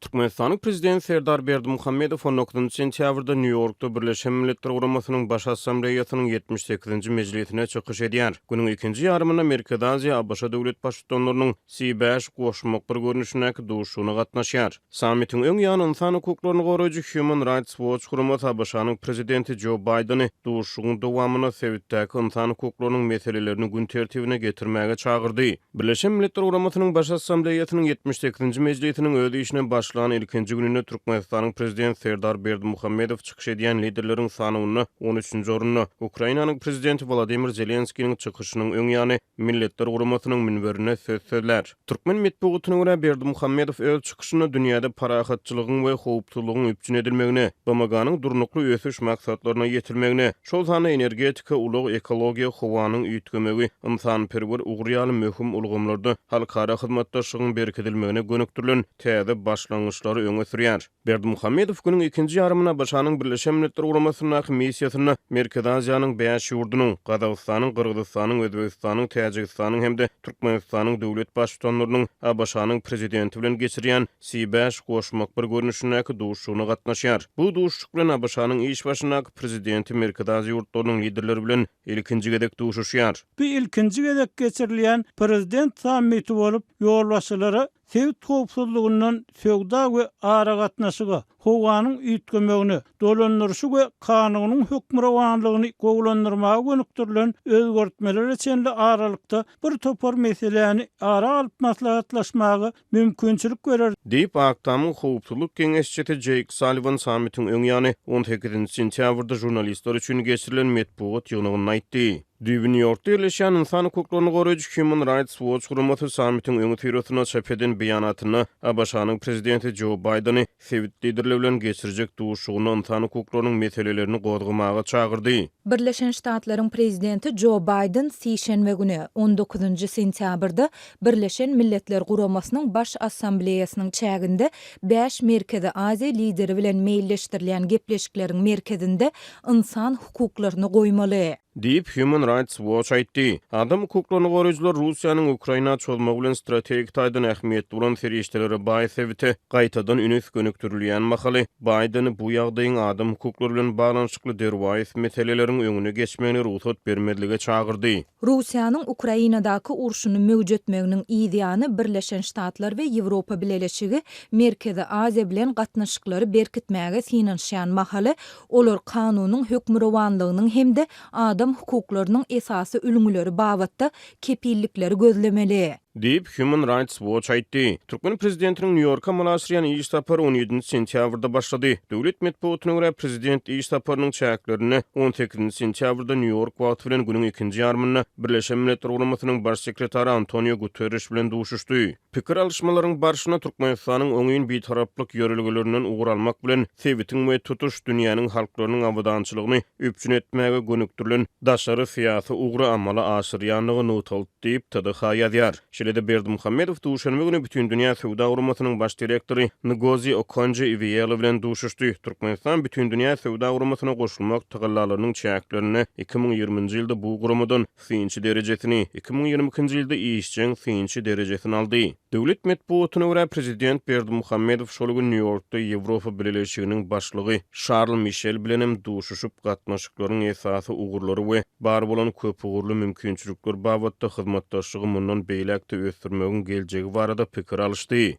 Türkmenistanyň prezidenti Serdar Berdimuhammedow 19 sentýabrda New Yorkda Birleşen Milletler Guramasynyň baş assambleýasynyň 78-nji mejlisine çykyş edýär. Günüň ikinji ýarymyna Merkezi Aziýa ABC döwlet başçylarynyň C5 goşmak bir görnüşindäki duşugyna gatnaşýar. Sammitiň öň ýany insan hukuklaryny goraýjy Human Rights Watch guramasy ABC-nyň prezidenti Joe Biden'y duşugyň dowamyna Sewitdäki insan hukuklarynyň meselelerini gün tertibine getirmäge çagyrdy. Birleşen Milletler Guramasynyň baş assambleýasynyň 78-nji mejlisiniň öz işine başlayan ilkinci gününde Türkmenistanyň prezidenti Serdar Berdimuhammedow çykyş edýän liderleriň sanyny 13-nji oruny, Ukrainanyň prezidenti Volodymyr Zelenskiň çykyşynyň öň ýany Milletler Guramasynyň minberine söz sözler. Türkmen medeniýetyne görä Berdimuhammedow öz çykyşyny dünýäde parahatçylygyň we howpsuzlygyň üpçün edilmegine, BMG-nyň durnukly ösüş maksadlaryna ýetilmegine, şol sany energetika, ulug ekologiýa howanyň üýtgemegi, insanperwer ugryýaly möhüm ulgamlarda halkara hyzmatdaşlygyň berkidilmegine gönükdirilen täze başlangyçlary öňe sürýär. Berdimuhammedow günüň ikinji ýarymyna başanyň Birleşen Milletler Guramasynyň missiýasyny Merkezi Aziýanyň 5 ýurdanyň, Gazagystanyň, Kyrgyzstanyň, Özbegistanyň, Täjikistanyň hemde Türkmenistanyň döwlet başçylarynyň ABC-nyň prezidenti bilen geçirýän C5 goşmak bir görnüşindäki duşugyna gatnaşýar. Bu duşuk bilen ABC-nyň iş başyndaky prezidenti Merkezi Aziýa ýurtlarynyň liderleri bilen ilkinji gedek duşuşýar. Bu ilkinji gedek geçirilýän prezident sammiti bolup ýolbaşçylary Sewit howpsuzlygyndan sögda we ara gatnaşyga, howanyň üýtgemegini, dolandyryşy we kanunyň hökmrawanlygyny gowlandyrmaga gönükdirilen özgertmeler içinde aralykda bir topar meseleni ara alyp maslahatlaşmagy mümkinçilik görer. Diýip Aktamyň howpsuzlyk geňeşçisi Jake Sullivan sammitiň öň ýany 18 sentýabrda jurnalistler üçin geçirilen medeniýet ýygynyny aýtdy. New York'ta ýerleşýän insan hukuklaryny goraýjy Human Rights Watch guramasy sammitiň öňü tyrasyna çap eden beýanatyny ABC-nyň prezidenti Joe Biden'y Sewit liderleri bilen geçirjek duşugyny insan hukuklarynyň meselelerini gozgamaga çagyrdy. Birleşen Ştatlaryň prezidenti Joe Biden sişenbe günü 19 sentýabrda Birleşen Milletler Guramasynyň baş assambleýasynyň çäginde 5 Merkezi Aziýa lideri bilen meýilleşdirilýän gepleşikleriň merkezinde insan hukuklaryny goýmaly diýip Human Rights Watch aýtdy. Adam hukuklaryny goraýjylar Russiýanyň Ukraina çolmagy bilen strategik taýdan ähmiýetli bolan ferişdeleri baý Sewite gaýtadan ünes gönükdirilýän mahaly Bideny bu ýagdaýyň adam hukuklary bilen baglanyşykly derwäýs meseleleriň öňüne geçmegine ruhsat bermedlige çagyrdy. Russiýanyň Ukrainadaky urşuny möwjütmeginiň ideýany Birleşen Ştatlar we Ýewropa bileşigi Merkezi Aziýa bilen gatnaşyklary berkitmäge synanşýan mahaly olar kanunyň hökmrawanlygynyň hemde adam hukuklarynyň esasy ülgüleri babatda kepillikleri gözlemeli diýip Human Rights Watch aýtdy. Türkmen prezidentiniň New York'a malaşýan iş tapary 17 sentýabrda başlady. Döwlet medeniýetyne görä prezident iş taparynyň çäklerini 18 sentýabrda New York wagty bilen günüň ikinji ýarymyna Birleşen Milletler Guramasynyň baş sekretary Antonio Guterres bilen duşuşdy. Pikir alışmalaryň barşyna Türkmenistanyň öňün bitaraplyk ýörelgelerinden ugralmak bilen Sewitiň we tutuş dünýäniň halklarynyň awadançylygyny üpçün etmäge gönükdirilen daşary syýasy ugry amala aşyrýanlygy nutalyp diýip TDH ýazýar. Şeýle Berdimuhammedow duşanma günü bütün dünýä Sewda Guramasynyň baş direktori Ngozi Okonjo-Iweala bilen duşuşdy. Türkmenistan bütün dünýä Sewda Guramasyna goşulmak tagallalarynyň çäklerini 2020-nji ýylda bu guramadan 3-nji derejesini, 2022-nji ýylda işçiň 3-nji derejesini aldy. Döwlet medeniýetyne görä prezident Berdimuhammedow şol gün New York'da Ýewropa Bileşiginiň başlygy Charles Michel bilen hem duşuşup gatnaşyklaryň esasy ugurlary we bar bolan köp ugurly mümkinçilikler babatda hyzmatdaşlygy mundan beýlekde ösdürmegiň geljegi barada pikir alışdy.